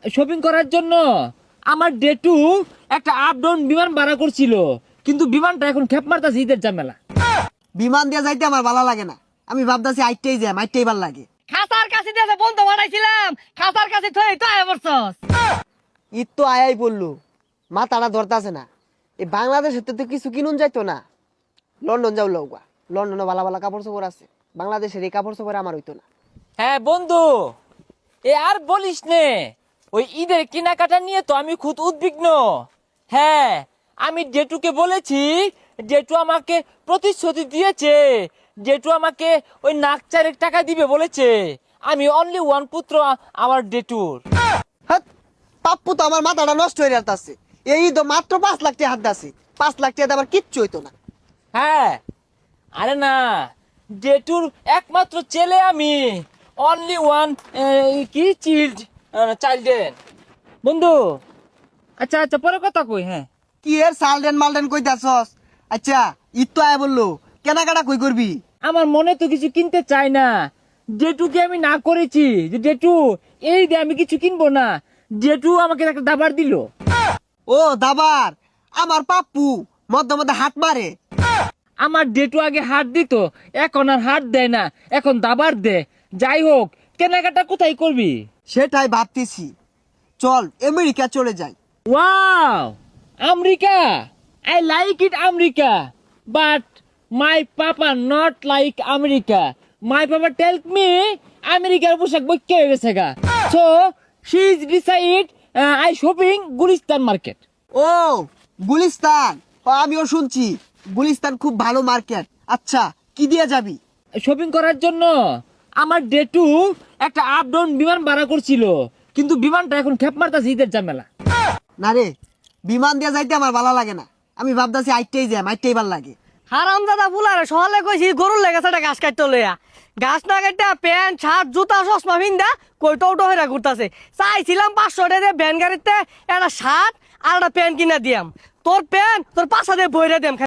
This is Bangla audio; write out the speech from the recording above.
শপিং করার জন্য আমার ডে টু একটা আপ ডাউন বিমান ভাড়া করছিল, কিন্তু বিমানটা এখন খেপ মারতাছে ঈদের ঝামেলা। বিমান দিয়ে যাইতে আমার ভালো লাগে না, আমি ভাবতাছি আইটেই যাই, আইটেই ভাল লাগে। খাসার কাছে দিয়ে বন্ধু বানাইছিলাম, খাসার কাছে থই তো আয় বলছস। ঈদ তো আয়াই পড়লো, মাথাটা ধরতাছে না। এই বাংলাদেশের তো কিছু কিনুন যাইতো না, লন্ডন যাও লৌকা, লন্ডনে ভালো ভালো কাপড় চোপড় আছে, বাংলাদেশের এই কাপড় চোপড় আমার হইতো না। হ্যাঁ বন্ধু, এ আর বলিস নে, ওই ঈদের কেনাকাটা নিয়ে তো আমি খুব উদ্বিগ্ন। হ্যাঁ, আমি জেঠুকে বলেছি, জেঠু আমাকে প্রতিশ্রুতি দিয়েছে, জেঠু আমাকে ওই নাক চারেক টাকা দিবে বলেছে। আমি অনলি ওয়ান পুত্র আমার জেঠুর। হ্যাঁ, পাপ্পু তো আমার মাথাটা নষ্ট হয়ে যাচ্ছে। এই তো মাত্র 5 লাখ টাকা হাত আছে, 5 লাখ টাকা আমার কিচ্ছু হইতো না। হ্যাঁ, আরে না, জেঠুর একমাত্র ছেলে আমি, অনলি ওয়ান কি চাইল্ড বন্ধু। আচ্ছা আচ্ছা, পরে কথা কই। হ্যাঁ, কি এর সালডেন মালডেন কইতাছস? আচ্ছা ঈদ তো আয় বললো, কেনাকাটা কই করবি? আমার মনে তো কিছু কিনতে চাই না, জেঠুকে আমি না করেছি যে জেঠু এই দে আমি কিছু কিনবো না, জেঠু আমাকে একটা দাবার দিল। ও দাবার, আমার পাপ্পু মধ্যে মধ্যে হাত মারে। আমার জেঠু আগে হাত দিত, এখন আর হাত দেয় না, এখন দাবার দে। যাই হোক, কেনাকাটা কোথায় করবি? সেটাই ভাবতেছি, চল আমেরিকা চলে যাই। Wow, America, I like it America, but my papa not like America. My papa tell me আমেরিকার পোশাক বৈক্য হয়ে গেছে গা, so she is decide I shopping Gulistan market. ও গুলিস্তান, আমিও শুনছি গুলিস্তান খুব ভালো মার্কেট। আচ্ছা কি দিয়ে যাবি? শপিং করার জন্য আমার ডে টু একটা আপ ডাউন বিমান ভাড়া করছিল, কিন্তু বিমানটা এখন খেপ মারতাছে ঈদের ঝামেলা। না রে, বিমান দিয়ে যাইতে আমার ভালো লাগে না, আমি ভাবতাছি আইটেই যাই, আইটেই ভাল লাগে। হারাম দাদা বুলারে সকালে কইছি গরুর লেগেছে একটা ঘাস কাটতে লইয়া, ঘাস না কাটতে প্যান্ট শার্ট জুতা চশমা ভিন্দা কইটো উটো হয়ে ঘুরতাছে। চাইছিলাম 500 টাকা দিয়ে ভ্যান গাড়িতে একটা শার্ট আর একটা প্যান্ট কিনা দিয়াম, তোর প্যান্ট তোর পাশা দিয়ে বইরে দিয়াম।